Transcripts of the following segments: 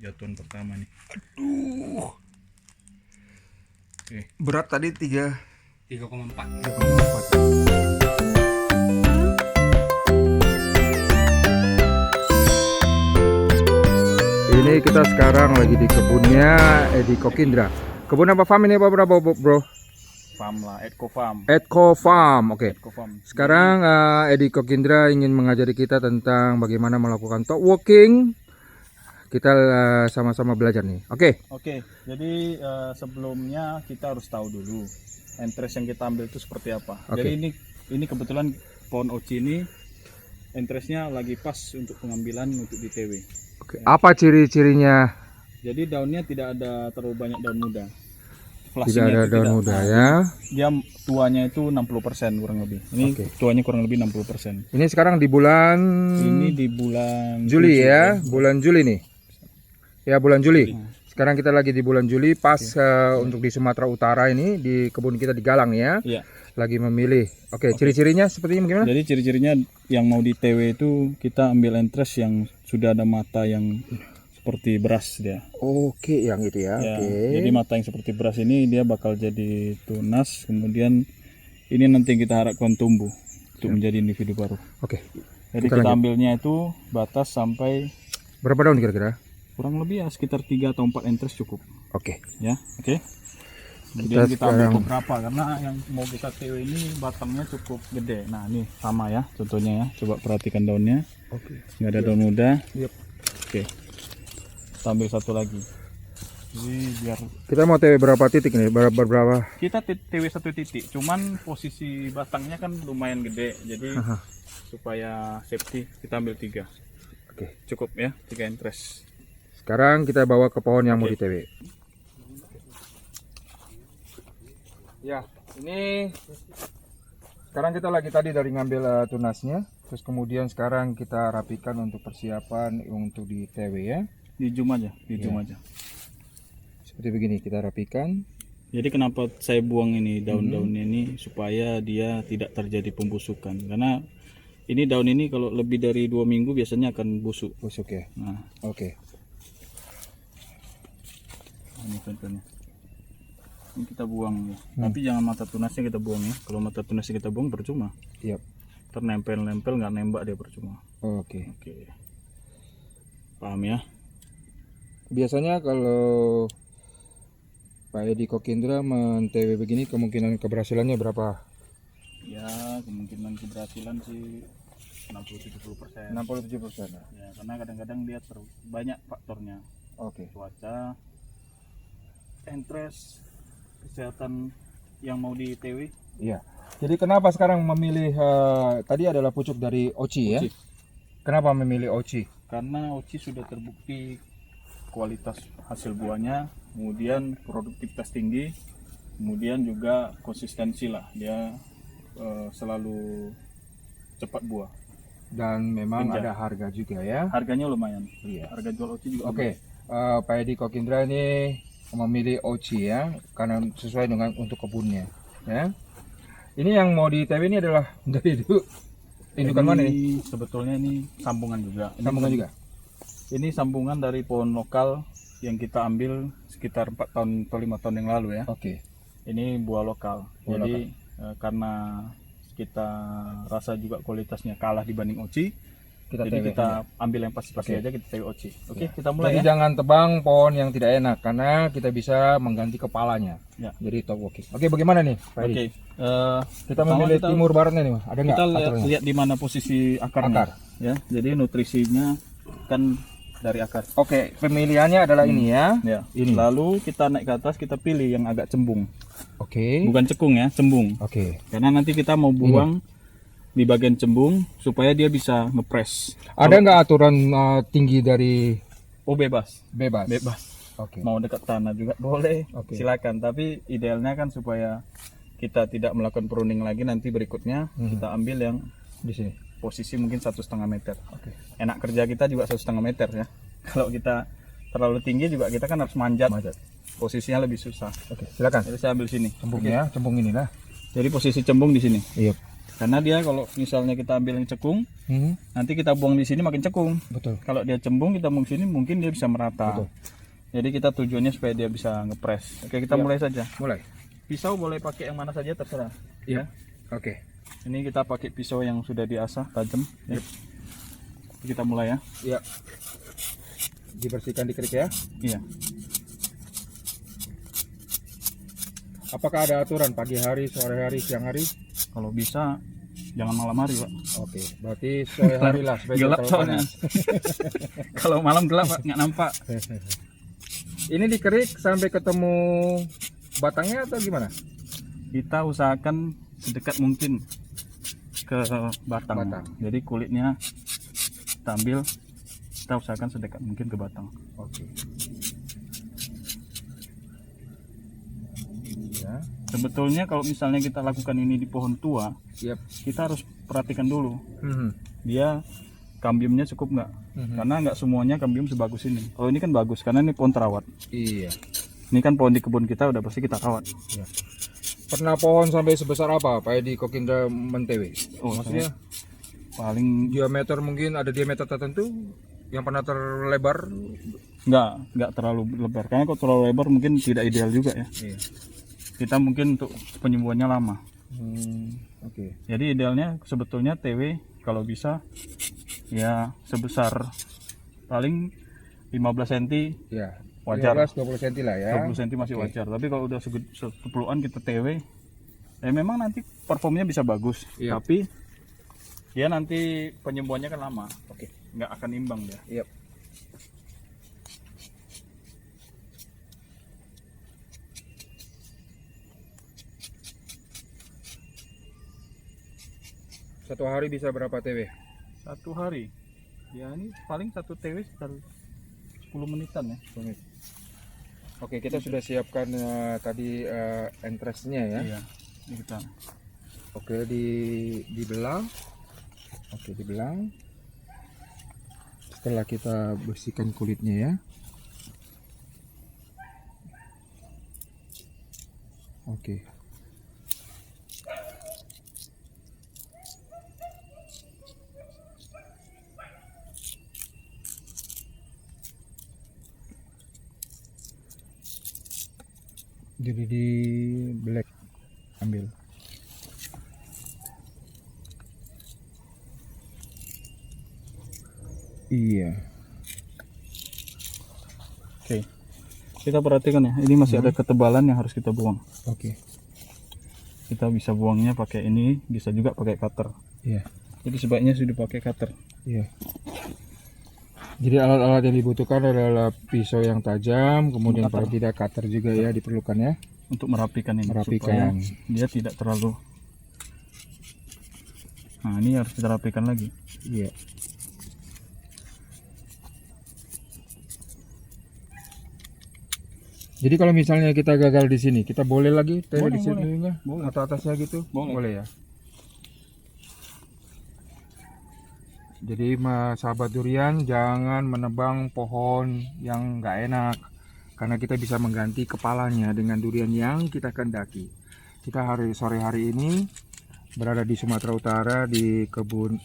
Jatuhan pertama nih. Aduh. Oke. Berat tadi 3,4. 3,4. Ini kita sekarang lagi di kebunnya Edi Kokindra. Kebun apa farm ini Pak bro? Farm lah, Edco Farm. Edco Farm, oke. Edco Farm. Sekarang Edi Kokindra ingin mengajari kita tentang bagaimana melakukan top walking. Kita sama-sama belajar nih. Oke, jadi sebelumnya kita harus tahu dulu entres yang kita ambil itu seperti apa. Oke. Jadi ini kebetulan pohon oci ini entresnya lagi pas untuk pengambilan untuk di TW. Oke. Apa ciri-cirinya? Jadi daunnya tidak ada terlalu banyak daun muda. Tidak Flashingnya ada itu daun tidak. muda Nah, ya. Dia tuanya itu 60% kurang lebih. Ini Oke. tuanya kurang lebih 60%. Ini sekarang di bulan Ini di bulan Juli 7, ya, bulan Juli nih. Ya, bulan Juli. Sekarang kita lagi di bulan Juli, pas untuk di Sumatera Utara ini, di kebun kita di Galang ya. Iya. Lagi memilih. Oke, ciri-cirinya seperti ini bagaimana? Jadi ciri-cirinya yang mau di TW itu kita ambil entres yang sudah ada mata yang seperti beras dia. Oke, yang itu ya. Ya, Oke. jadi mata yang seperti beras ini dia bakal jadi tunas, kemudian ini nanti kita harapkan tumbuh untuk menjadi individu baru. Oke. Jadi Kita kita lanjut. ambilnya itu batas sampai Berapa daun kira-kira? kurang lebih ya sekitar 3 atau 4 entres cukup Oke. ya. Oke. Kemudian kita ambil sekarang- beberapa karena yang mau kita TW ini batangnya cukup gede. Nah, ini sama ya contohnya ya. Coba perhatikan daunnya. Oke. Nggak ada daun muda. Yep. Oke. Kita ambil satu lagi. Jadi biar Kita mau TW berapa titik nih? Berapa? kita TW satu titik, cuman posisi batangnya kan lumayan gede, jadi supaya safety kita ambil 3. Oke. Cukup ya, 3 entres. Sekarang kita bawa ke pohon yang mau di TW. Ya, ini sekarang kita lagi tadi dari ngambil tunasnya, terus kemudian sekarang kita rapikan untuk persiapan untuk di TW ya. Di zoom aja, di zoom Ya. aja. Seperti begini kita rapikan. Jadi kenapa saya buang ini daun-daunnya ini supaya dia tidak terjadi pembusukan, karena ini daun ini kalau lebih dari 2 minggu biasanya akan busuk. Busuk ya. Nah, Oke. ini contohnya. Ini kita buang ya. Tapi jangan mata tunasnya kita buang ya. Kalau mata tunasnya kita buang percuma. Iya. Ternempel-nempel nggak nembak dia percuma. Oke. Oke. Paham ya? Biasanya kalau Pak Edi Kokindra men-TW begini kemungkinan keberhasilannya berapa? Ya, kemungkinan keberhasilan sih 60-70%. 67%. Ya, karena kadang-kadang dia banyak faktornya. Oke. Cuaca, entres, kesehatan yang mau di TW. Iya. Jadi kenapa sekarang memilih tadi adalah pucuk dari Oci ya? Oci. Kenapa memilih Oci? Karena Oci sudah terbukti kualitas hasil buahnya, kemudian produktivitas tinggi, kemudian juga konsistensi lah, dia selalu cepat buah. Dan memang Penjara. ada harga juga ya. Harganya lumayan. Iya. Harga jual Oci juga. Oke. Pak Edi Kokindra ini memilih Oci ya, karena sesuai dengan untuk kebunnya. Ya. Ini yang mau di TW ini adalah dari indukan mana nih? Sebetulnya ini sambungan juga. Sambungan juga. Ini sambungan dari pohon lokal yang kita ambil sekitar 4 tahun atau 5 tahun yang lalu ya. Oke. Ini buah lokal. Buah Jadi karena kita rasa juga kualitasnya kalah dibanding Oci, Kita jadi TW kita aja. ambil yang pasti-pasti Oke. aja, kita TW Oci. Oke, Ya. kita mulai Jadi ya. jangan tebang pohon yang tidak enak karena kita bisa mengganti kepalanya. Ya. Jadi top walking. Oke, bagaimana nih, Pak Edi? Oke. Kita pertama memilih kita- timur baratnya nih, Mas. Ada nggak Kita lihat, aturannya? lihat di mana posisi akarnya. Akar. Ya, jadi nutrisinya kan dari akar. Oke, pemilihannya adalah ini ya. Ya. Ini. Lalu kita naik ke atas, kita pilih yang agak cembung. Oke. Bukan cekung ya, cembung. Oke. Karena nanti kita mau buang di bagian cembung supaya dia bisa ngepres. Ada nggak aturan tinggi dari Oh, bebas. bebas? Bebas. Oke. Mau dekat tanah juga boleh. Oke. Silakan, tapi idealnya kan supaya kita tidak melakukan pruning lagi, nanti berikutnya kita ambil yang Di sini. posisi mungkin 1,5 meter. Oke. Enak kerja kita juga 1,5 meter ya. Kalau kita terlalu tinggi juga kita kan harus manjat. Posisinya lebih susah. Oke, silakan. Jadi saya ambil sini. Cembung ya, cembung inilah. Jadi posisi cembung di sini. Iya. Karena dia kalau misalnya kita ambil yang cekung, nanti kita buang di sini makin cekung. Betul. Kalau dia cembung kita buang sini mungkin dia bisa merata. Betul. Jadi kita tujuannya supaya dia bisa ngepres. Oke, kita Iya. mulai saja. Mulai. Pisau boleh pakai yang mana saja terserah. Iya. Oke. Ini kita pakai pisau yang sudah diasah tajam. Ya. Kita mulai ya. Iya. Dibersihkan dikit ya. Iya. Apakah ada aturan pagi hari, sore hari, siang hari? Kalau bisa jangan malam hari, Pak. Oke, berarti sore hari lah supaya Gelap terlalu soalnya. panas. Kalau malam gelap Pak, nggak nampak. Ini dikerik sampai ketemu batangnya atau gimana? Kita usahakan sedekat mungkin ke batang. Jadi kulitnya kita ambil, kita usahakan sedekat mungkin ke batang. Oke. Ya. Sebetulnya kalau misalnya kita lakukan ini di pohon tua, Yep. kita harus perhatikan dulu Mhm. dia kambiumnya cukup nggak. Mhm. Karena nggak semuanya kambium sebagus ini. Kalau ini kan bagus karena ini pohon terawat. Iya. Ini kan pohon di kebun kita udah pasti kita rawat. Ya. Pernah pohon sampai sebesar apa Pak Edi Kokindra Mentewe? Oh, Maksudnya Paling diameter mungkin ada diameter tertentu yang pernah terlebar? nggak terlalu lebar. Karena kalau terlalu lebar mungkin tidak ideal juga ya. Iya. Kita mungkin untuk penyembuhannya lama. Oke. Jadi idealnya sebetulnya TW kalau bisa ya sebesar paling 15 cm Ya. wajar. 15-20 cm lah ya. 20 cm masih Oke. wajar. Tapi kalau udah sepuluhan kita TW, ya memang nanti performnya bisa bagus. Iya. Tapi ya nanti penyembuhannya kan lama. Oke. Nggak akan imbang dia. Iya. Satu hari bisa berapa TW? Satu hari. Ya ini paling satu TW sekitar 10 menitan ya. Oke, kita sudah siapkan tadi entrance-nya ya. Iya. Ini kita. Oke, dibelah. Oke, dibelah. Setelah kita bersihkan kulitnya ya. Oke. Jadi di black ambil. Iya. Oke. Kita perhatikan ya. Ini masih ada ketebalan yang harus kita buang. Oke. Kita bisa buangnya pakai ini, bisa juga pakai cutter. Iya. Jadi sebaiknya sudah pakai cutter. Iya. Jadi alat-alat yang dibutuhkan adalah pisau yang tajam, kemudian paling tidak cutter juga ya diperlukan ya. Untuk merapikan ini Merapikan. supaya dia tidak terlalu. Nah, ini harus kita rapikan lagi. Iya. Jadi kalau misalnya kita gagal di sini, kita boleh lagi Boleh, di sini boleh. atau atasnya gitu? Boleh. Ya. Jadi sahabat durian jangan menebang pohon yang nggak enak karena kita bisa mengganti kepalanya dengan durian yang kita kendaki. Kita sore hari ini berada di Sumatera Utara di kebun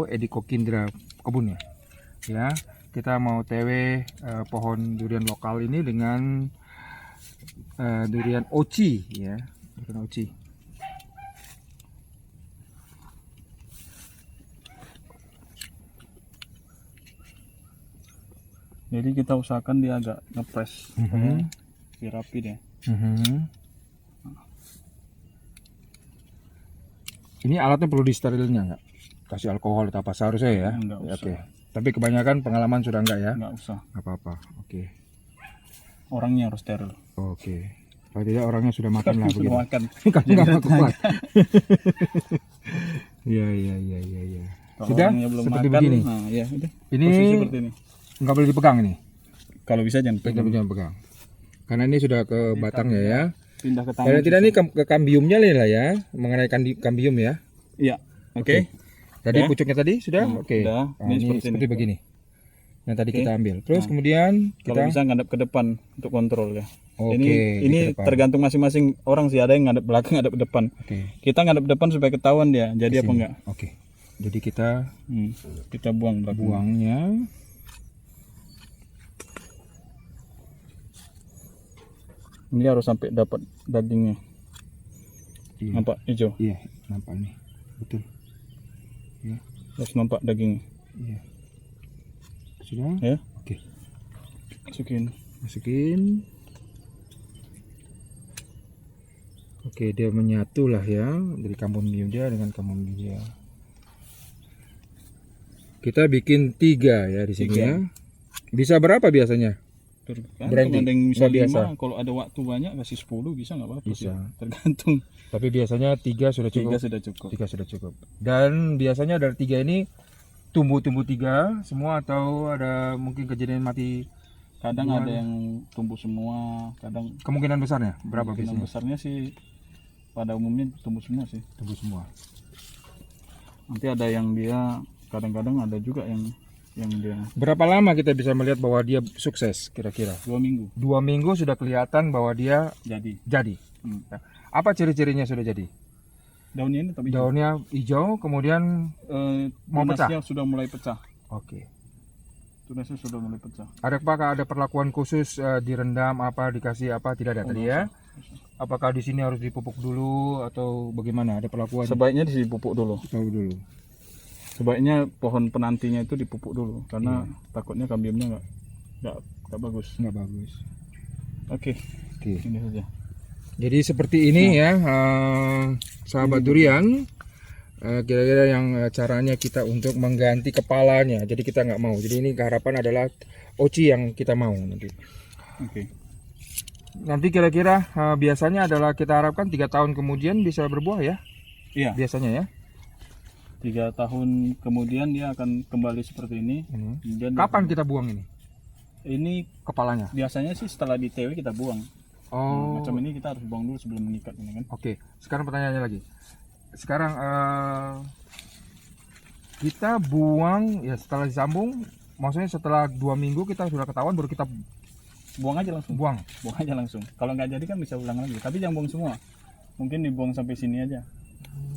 Edi Kokindra kebunnya. Ya, kita mau TW pohon durian lokal ini dengan durian oci ya, durian oci. Jadi kita usahakan dia agak ngepres biar rapi deh. Ini alatnya perlu disterilnya nggak? Kasih alkohol atau apa seharusnya ya? Nggak usah. Oke. Tapi kebanyakan pengalaman sudah enggak ya? Nggak usah. Nggak apa-apa. Oke. Orangnya harus steril. Oke. Kalau tidak orangnya sudah makan lah begitu. Sudah makan. Kamu nggak kuat. Iya. Kalau Sudah orangnya belum seperti makan, begini. nah, ya udah. Ini Posisi seperti ini. nggak boleh dipegang ini. Kalau bisa jangan Tidak pegang. boleh pegang. Karena ini sudah ke batangnya ya. Pindah ke tangan. Kalau tidak ini ke kambiumnya lah ya, mengenai kambium ya. Iya. Oke. Tadi Ya. pucuknya tadi sudah? Oke. Sudah. Nah, Ini ini seperti seperti ini. begini. yang tadi Oke. kita ambil. Terus Nah, kemudian Kalau kita bisa ngadep ke depan untuk kontrol ya. oke, Ini di depan. tergantung masing-masing orang sih, ada yang ngadep belakang, ngadep depan. Oke, Kita ngadep depan supaya ketahuan dia jadi apa sini. enggak. Oke. Jadi kita Kita buang belakang. buangnya. Ini harus sampai dapat dagingnya. Iya. Nampak hijau? Iya, nampak nih. Betul. Ya, Harus nampak dagingnya. iya. Sudah? Ya, Oke. masukin. Masukin. Oke, dia menyatu lah ya dari kamomil dia dengan kamomil dia. Kita bikin 3 ya di sini 3. ya. Bisa berapa biasanya? Tergantung, Berhenti. ada yang bisa Nggak biasa. 5, kalau ada waktu banyak kasih 10 bisa nggak apa-apa sih. Bisa. Tergantung. Tapi biasanya 3 sudah 3 cukup. sudah cukup. 3 sudah cukup. Dan biasanya dari 3 ini tumbuh-tumbuh 3 semua atau ada mungkin kejadian mati. Kadang Buang. ada yang tumbuh semua, kadang Kemungkinan besarnya berapa kemungkinan biasanya? besarnya sih pada umumnya tumbuh semua sih. Tumbuh semua. Nanti ada yang dia kadang-kadang ada juga yang dia Berapa lama kita bisa melihat bahwa dia sukses kira-kira? 2 minggu 2 minggu sudah kelihatan bahwa dia jadi. jadi. Apa ciri-cirinya sudah jadi? Daunnya ini tapi Daunnya hijau, kemudian mau tunasnya sudah mulai pecah. oke. Tunasnya sudah mulai pecah. Apakah ada perlakuan khusus direndam apa, dikasih apa? Tidak ada tadi ya? Apakah di sini harus dipupuk dulu atau bagaimana? Ada perlakuan? Sebaiknya dipupuk dulu. Tahu dulu. Sebaiknya pohon penantinya itu dipupuk dulu karena takutnya kambiumnya nggak bagus. Nggak bagus. Oke, Oke. ini saja. Jadi seperti ini ya, sahabat durian. Kira-kira yang caranya kita untuk mengganti kepalanya. Jadi kita nggak mau. Jadi ini harapan adalah oci yang kita mau nanti. Oke. Nanti kira-kira biasanya adalah kita harapkan 3 tahun kemudian bisa berbuah ya. Iya. Biasanya ya. 3 tahun kemudian dia akan kembali seperti ini. Kemudian Kapan kita buang ini ini kepalanya? biasanya sih setelah di TW kita buang. Oh. Macam ini kita harus buang dulu sebelum mengikat ini kan. Oke. Sekarang pertanyaannya lagi. Sekarang kita buang ya setelah disambung. Maksudnya setelah 2 minggu kita sudah ketahuan baru kita Buang aja langsung. buang. Buang aja langsung. Kalau nggak jadi kan bisa ulang lagi. Tapi jangan buang semua. Mungkin dibuang sampai sini aja.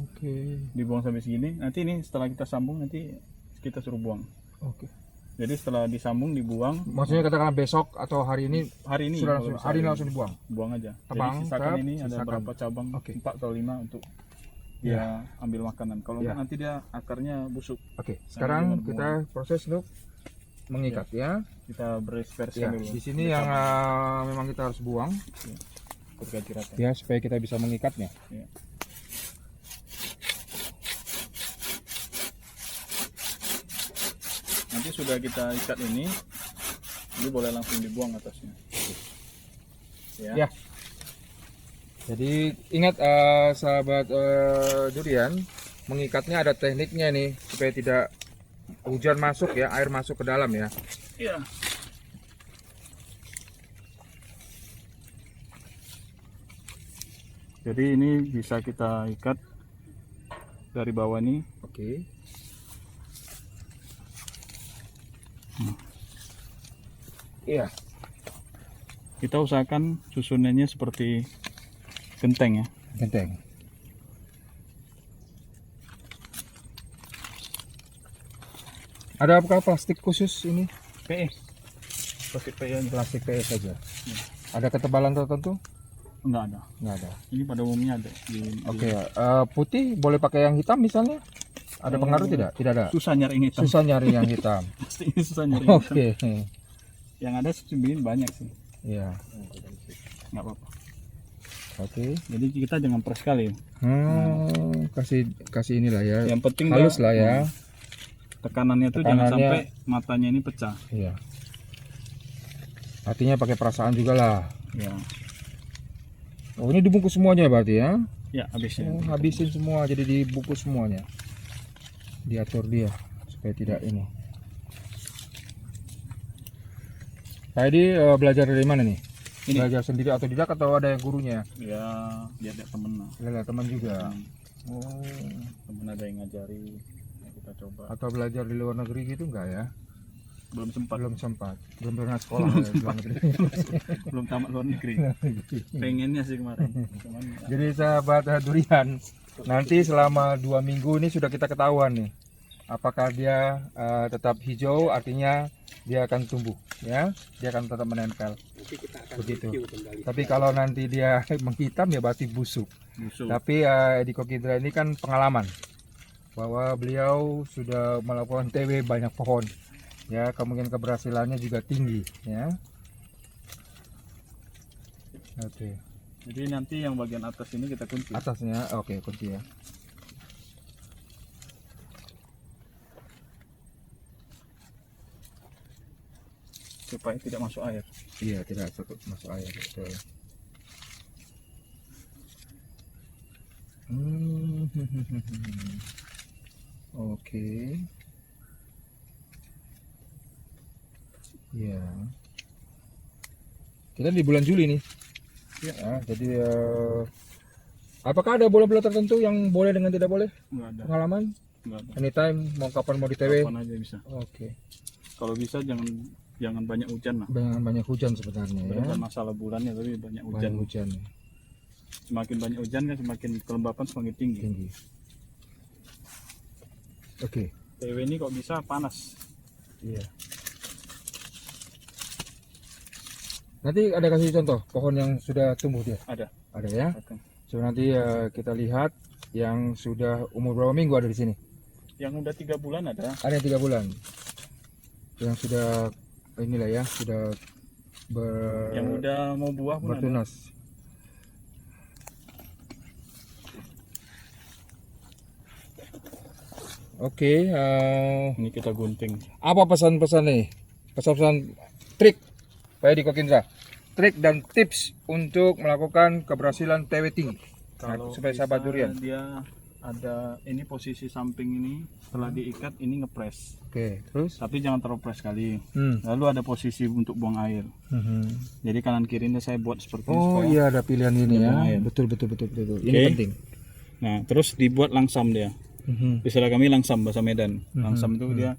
Oke. Dibuang sampai sini. Nanti ini setelah kita sambung nanti kita suruh buang. Oke. Jadi setelah disambung dibuang. Maksudnya katakanlah besok atau hari ini Hari ini sudah kalau langsung, bisa hari ini langsung dibuang. buang aja. Tebang, Jadi sisakan tap, ini ada sisakan. berapa cabang? Oke. 4 atau 5 untuk dia ambil makanan. Kalau Ya. enggak nanti dia akarnya busuk. Oke. Sekarang gimana kita proses untuk mengikat ya. Kita beres-bereskan Ya. dulu. Di sini yang memang kita harus buang Berganti rata. ya supaya kita bisa mengikatnya. Ya. Nanti sudah kita ikat ini boleh langsung dibuang atasnya. Ya. Ya. Jadi ingat sahabat durian, mengikatnya ada tekniknya nih supaya tidak hujan masuk ya, air masuk ke dalam ya. Iya. Jadi ini bisa kita ikat dari bawah nih. Oke. Iya. Kita usahakan susunannya seperti genteng ya. Genteng. Ada apakah plastik khusus ini? PE. Plastik PE aja. Plastik PE saja. Ada ketebalan tertentu? Enggak ada. Nggak ada. Ini pada umumnya ada. Oke. Putih boleh pakai yang hitam misalnya? Ada pengaruh tidak? Tidak ada. Susah nyari yang hitam. Susah nyari yang hitam. Pasti ini susah nyari. yang hitam. Oke. Yang ada sebenarnya banyak sih. Iya. Nggak apa-apa. Oke. Jadi kita jangan peras sekali. Kasih inilah ya. Yang penting Halus dia- lah ya. Tekanannya tuh jangan Tekanannya- sampai matanya ini pecah. Iya. Artinya pakai perasaan juga lah. Ya. Oh, ini dibungkus semuanya berarti ya? Ya, habisnya. Oh, habisin semua, jadi dibungkus semuanya. Diatur dia supaya tidak ini. Tadi belajar dari mana nih? Ini. Belajar sendiri atau tidak atau ada yang gurunya? Ya, dia ada temen lah. Ada teman juga. Oh, Temen ada yang ngajari. Ya, kita coba. atau belajar di luar negeri gitu enggak ya? belum sempat. Belum pernah sekolah ya, luar negeri. Belum tamat luar negeri. Pengennya sih kemarin. Cuman, Jadi sahabat durian, nanti selama 2 minggu ini sudah kita ketahuan nih, apakah dia tetap hijau, artinya dia akan tumbuh, ya, dia akan tetap menempel. Begitu. Tapi kalau nanti dia menghitam ya berarti busuk. Tapi di Kokindra ini kan pengalaman bahwa beliau sudah melakukan TW banyak pohon, ya, kemungkinan keberhasilannya juga tinggi, ya. Oke. Jadi nanti yang bagian atas ini kita kunci. Atasnya, oke, kunci ya. Supaya tidak masuk air. Iya, tidak masuk air, betul. Oke. Ya. Kita di bulan Juli nih. Ya. Jadi apakah ada bola-bola tertentu yang boleh dengan tidak boleh? Enggak ada. Pengalaman? Enggak ada. Anytime, mau kapan mau di TW? Kapan aja bisa. Oke. Kalau bisa jangan banyak hujan lah. Dengan banyak hujan sebenarnya ya. Bukan masalah bulannya tapi banyak hujan. Banyak hujan. Semakin banyak hujan kan semakin kelembapan semakin tinggi. Oke. TW ini kok bisa panas. Iya. Nanti ada kasih contoh pohon yang sudah tumbuh dia. Ada. Ada ya. Oke. So nanti kita lihat yang sudah umur berapa minggu ada di sini. Yang udah 3 bulan ada. Ada yang 3 bulan. Yang sudah inilah ya, sudah Yang udah mau buah pun ada. bertunas. Oke, Ini kita gunting. apa pesan-pesan nih? Pesan-pesan trik Pak Edi Kokindra. Trik dan tips untuk melakukan keberhasilan TW tinggi. Kalau supaya sahabat bisa durian. dia ada ini posisi samping ini setelah diikat ini ngepres. Oke, terus? Tapi jangan terlalu press sekali. Hmm. Lalu ada posisi untuk buang air. Jadi kanan kirinya saya buat seperti ini. Oh supaya- iya, ada pilihan ini Dia ya. buang air. Betul. Ini Oke. penting. Nah, terus dibuat langsam dia. Istilah kami langsam bahasa Medan. Langsam itu dia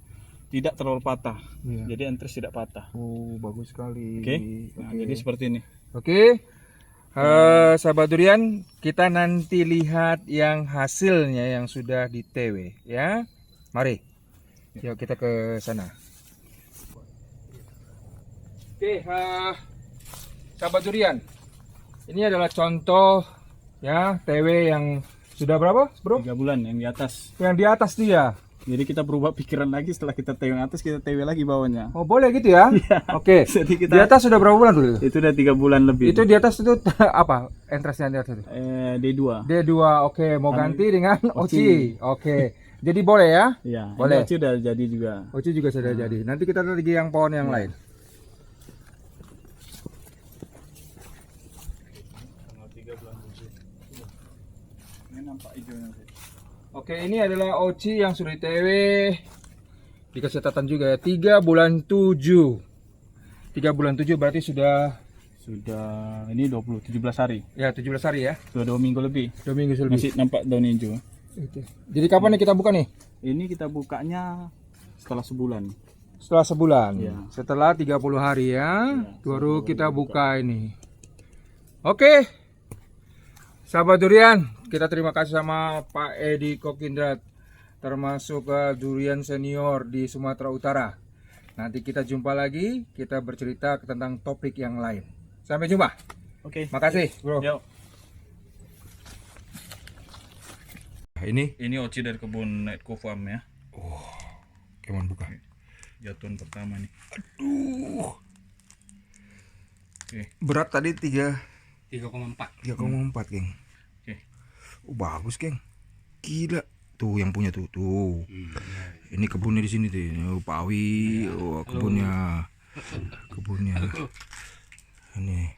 tidak terlalu patah. Iya. Jadi entris tidak patah. Oh, bagus sekali. Oke. Nah, jadi seperti ini. Oke. Sahabat durian, kita nanti lihat yang hasilnya yang sudah di TW ya. Mari. Yuk kita ke sana. Oke, sahabat durian. Ini adalah contoh ya TW yang sudah berapa, Bro? 3 bulan yang di atas. Yang di atas dia. Jadi kita berubah pikiran lagi setelah kita TW yang atas, kita TW lagi bawahnya. Oh, boleh gitu ya? Oke. Jadi Di atas sudah berapa bulan dulu? itu udah 3 bulan lebih. Itu di atas itu apa? Entrance-nya di atas itu? D2. D2, oke. Mau ganti dengan Oci. Oke. Jadi boleh ya? Iya, Boleh. ini udah jadi juga. Oci juga sudah jadi. Nanti kita lagi yang pohon yang lain. Tanggal 3 bulan 7. Ini nampak hijaunya. Oke, ini adalah Oci yang sudah di TW. Dikasih catatan juga ya. 3 bulan 7. 3 bulan 7 berarti sudah Ini 17 hari. ya 17 hari ya. Sudah 2 minggu lebih. 2 minggu lebih. Masih nampak daun hijau. Oke. Jadi kapan nih kita buka nih? Ini kita bukanya setelah sebulan. Setelah sebulan. Iya. Setelah 30 hari ya. Baru kita buka ini. Oke. Sahabat durian, kita terima kasih sama Pak Edi Kokindra, termasuk durian senior di Sumatera Utara. Nanti kita jumpa lagi, kita bercerita tentang topik yang lain. Sampai jumpa. Oke. Makasih, Bro. Yuk. Ini Ini Oci dari kebun Netco Farm ya. gimana buka? Jatuhan pertama nih. Oke. Berat tadi 3,4. 3,4, geng. Oke. Bagus, geng. Gila. Tuh yang punya tuh. Ini kebunnya di sini tuh. Oh, Pawi. Oh, kebunnya. Ini.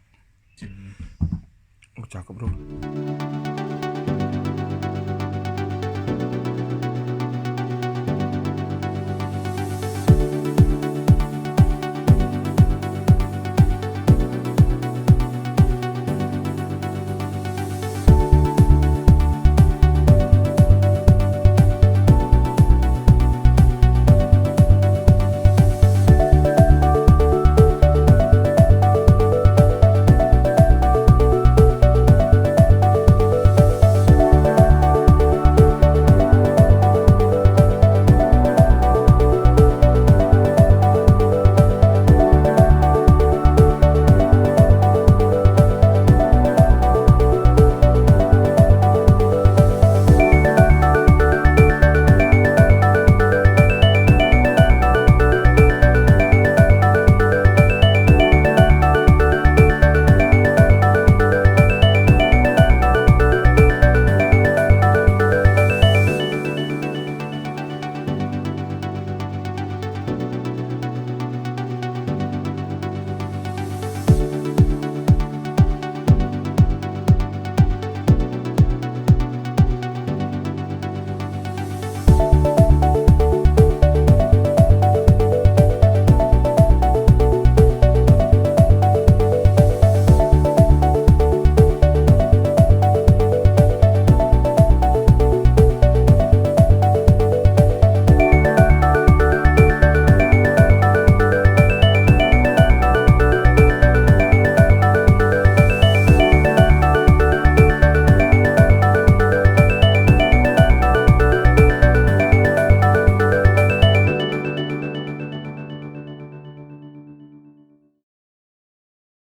Oh, cakep, Bro.